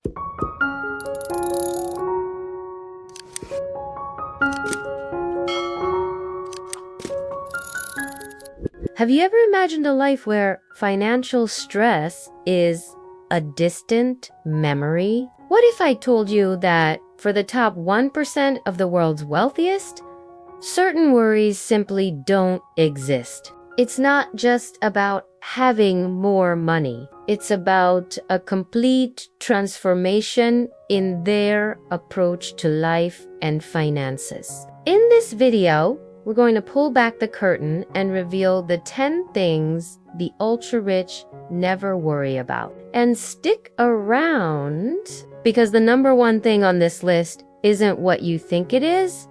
Have you ever imagined a life where financial stress is a distant memory? What if I told you that for the top 1% of the world's wealthiest, certain worries simply don't exist? It's not just about having more money. It's about a complete transformation in their approach to life and finances. In this video, we're going to pull back the curtain and reveal the 10 things the ultra-rich never worry about. And stick around, because the number one thing on this list isn't what you think it is.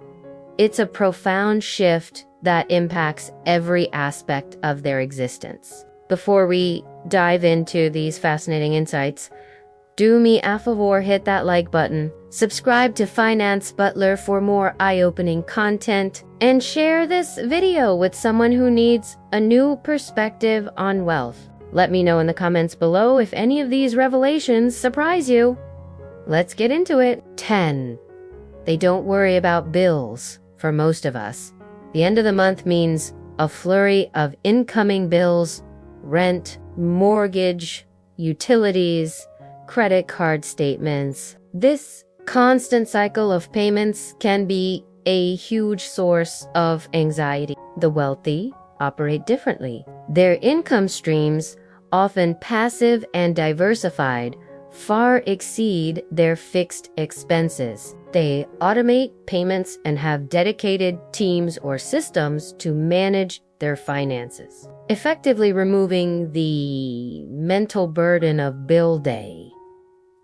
It's a profound shift that impacts every aspect of their existence. Before we dive into these fascinating insights, do me a favor, hit that like button, subscribe to Finance Butler for more eye-opening content, and share this video with someone who needs a new perspective on wealth. Let me know in the comments below if any of these revelations surprise you. Let's get into it. 10. They don't worry about bills. For most of us, the end of the month means a flurry of incoming bills, rent, mortgage, utilities, credit card statements. This constant cycle of payments can be a huge source of anxiety. The wealthy operate differently. Their income streams, often passive and diversified, far exceed their fixed expenses. They automate payments and have dedicated teams or systems to manage their finances, effectively removing the mental burden of bill day.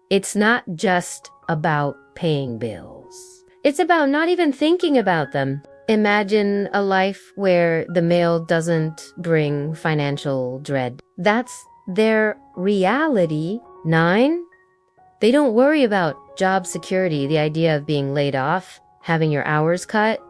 It's not just about paying bills. It's about not even thinking about them. Imagine a life where the mail doesn't bring financial dread. That's their reality. 9. They don't worry about job security, the idea of being laid off, having your hours cut,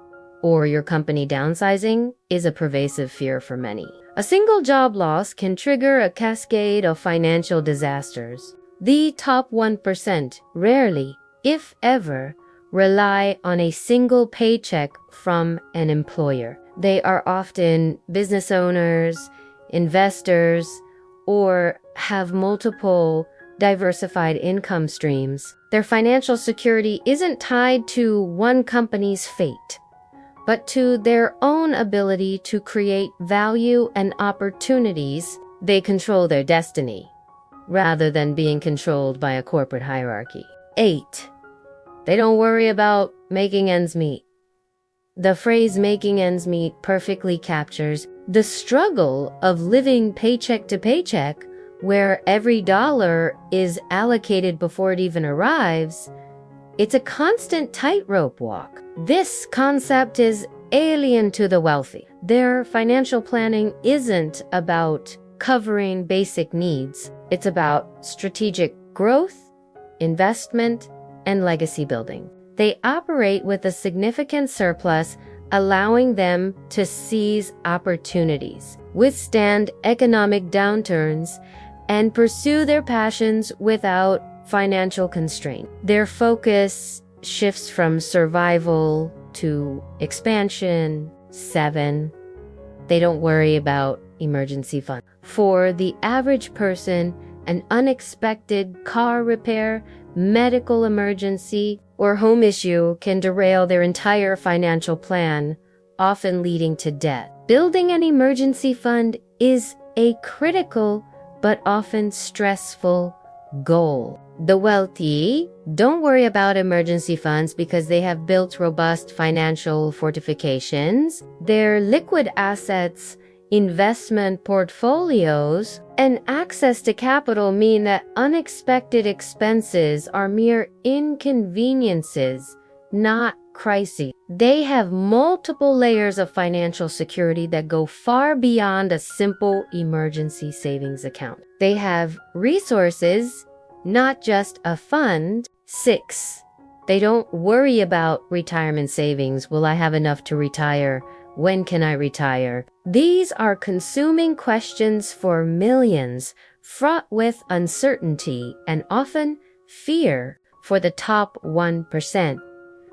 or your company downsizing is a pervasive fear for many. A single job loss can trigger a cascade of financial disasters. The top 1% rarely, if ever, rely on a single paycheck from an employer. They are often business owners, investors, or have multiple diversified income streams. Their financial security isn't tied to one company's fate, but to their own ability to create value and opportunities. They control their destiny, rather than being controlled by a corporate hierarchy. 8. They don't worry about making ends meet. The phrase making ends meet perfectly captures the struggle of living paycheck to paycheck, where every dollar is allocated before it even arrives. It's a constant tightrope walk. This concept is alien to the wealthy. Their financial planning isn't about covering basic needs. It's about strategic growth, investment, and legacy building. They operate with a significant surplus, allowing them to seize opportunities, withstand economic downturns, and pursue their passions without financial constraint. Their focus shifts from survival to expansion. 7. They don't worry about emergency funds. For the average person, an unexpected car repair, medical emergency, or home issue can derail their entire financial plan, often leading to debt. Building an emergency fund is a critical but often stressful goal. The wealthy don't worry about emergency funds because they have built robust financial fortifications. Their liquid assets, investment portfolios, and access to capital mean that unexpected expenses are mere inconveniences, not crises. They have multiple layers of financial security that go far beyond a simple emergency savings account. They have resources, not just a fund. 6. They don't worry about retirement savings. Will I have enough to retire? When can I retire? These are consuming questions for millions, fraught with uncertainty and often fear for the top 1%.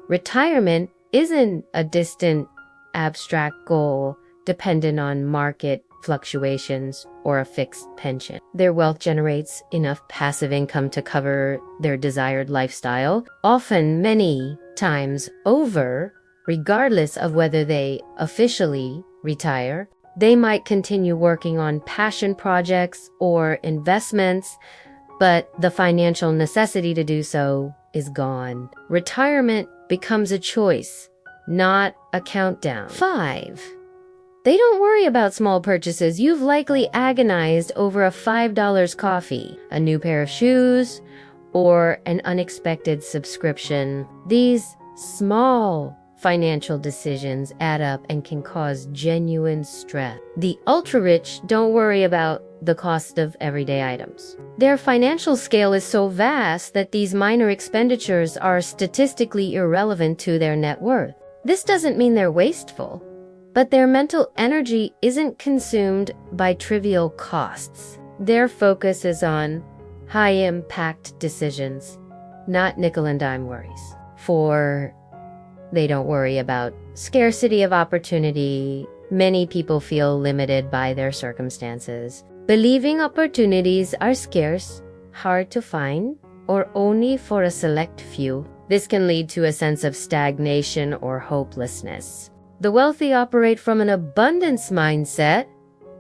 Retirement isn't a distant, abstract goal dependent on market fluctuations or a fixed pension. Their wealth generates enough passive income to cover their desired lifestyle, often many times over, regardless of whether they officially retire. They might continue working on passion projects or investments, but the financial necessity to do so is gone. Retirement becomes a choice, not a countdown. 5. They don't worry about small purchases. You've likely agonized over a $5 coffee, a new pair of shoes, or an unexpected subscription. These small financial decisions add up and can cause genuine stress. The ultra-rich don't worry about the cost of everyday items. Their financial scale is so vast that these minor expenditures are statistically irrelevant to their net worth. This doesn't mean they're wasteful, but their mental energy isn't consumed by trivial costs. Their focus is on high-impact decisions, not nickel and dime worries. 4. They don't worry about scarcity of opportunity. Many people feel limited by their circumstances, believing opportunities are scarce, hard to find, or only for a select few. This can lead to a sense of stagnation or hopelessness. The wealthy operate from an abundance mindset,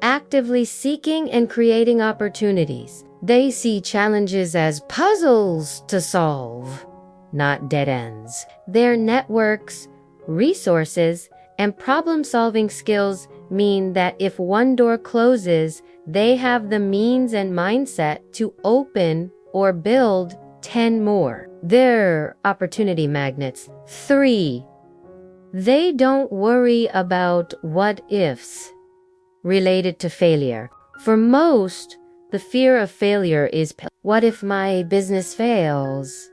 actively seeking and creating opportunities. They see challenges as puzzles to solve, not dead ends. Their networks, resources, and problem-solving skills mean that if one door closes, they have the means and mindset to open or build 10 more. They're opportunity magnets. 3. They don't worry about what-ifs related to failure. For most, the fear of failure is, what if my business fails?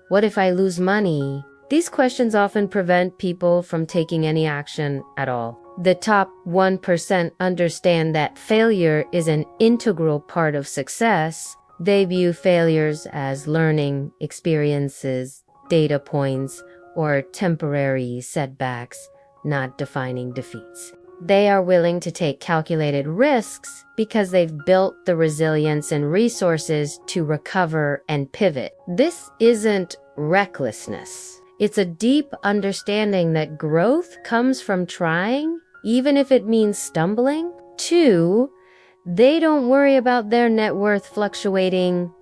What if I lose money? These questions often prevent people from taking any action at all. The top 1% understand that failure is an integral part of success. They view failures as learning experiences, data points, or temporary setbacks, not defining defeats. They are willing to take calculated risks because they've built the resilience and resources to recover and pivot. This isn't recklessness. It's a deep understanding that growth comes from trying, even if it means stumbling. 2, they don't worry about their net worth fluctuating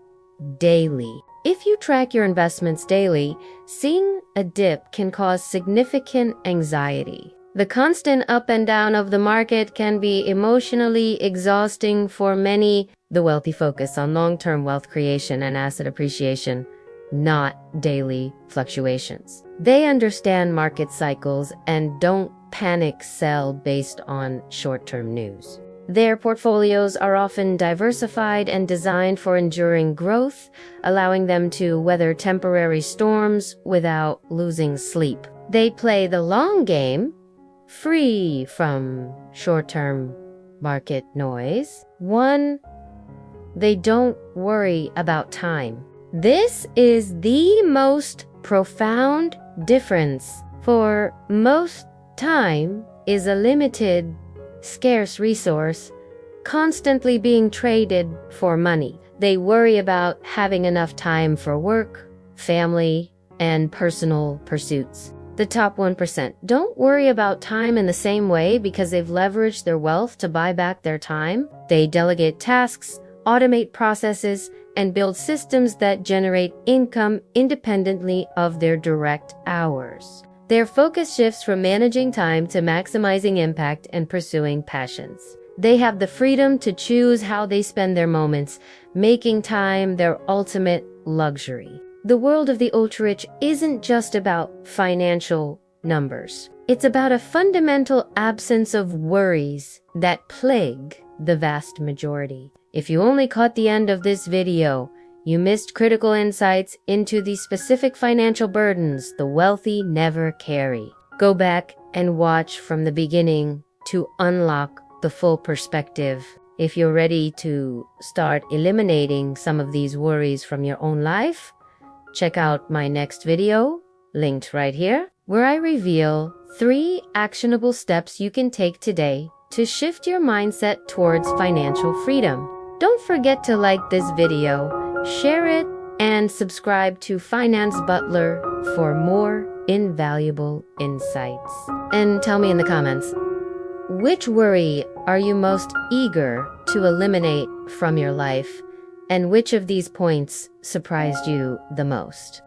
daily. If you track your investments daily, seeing a dip can cause significant anxiety. The constant up and down of the market can be emotionally exhausting for many. The wealthy focus on long-term wealth creation and asset appreciation, not daily fluctuations. They understand market cycles and don't panic sell based on short-term news. Their portfolios are often diversified and designed for enduring growth, allowing them to weather temporary storms without losing sleep. They play the long game, free from short-term market noise. 1, they don't worry about time. This is the most profound difference. For most, time is a limited, scarce resource, constantly being traded for money. They worry about having enough time for work, family, and personal pursuits. The top 1% don't worry about time in the same way because they've leveraged their wealth to buy back their time. They delegate tasks, automate processes, and build systems that generate income independently of their direct hours. Their focus shifts from managing time to maximizing impact and pursuing passions. They have the freedom to choose how they spend their moments, making time their ultimate luxury. The world of the ultra-rich isn't just about financial numbers. It's about a fundamental absence of worries that plague the vast majority. If you only caught the end of this video, you missed critical insights into the specific financial burdens the wealthy never carry. Go back and watch from the beginning to unlock the full perspective. If you're ready to start eliminating some of these worries from your own life, check out my next video, linked right here, where I reveal 3 actionable steps you can take today to shift your mindset towards financial freedom. Don't forget to like this video, share it, and subscribe to Finance Butler for more invaluable insights. And tell me in the comments, which worry are you most eager to eliminate from your life, and which of these points surprised you the most?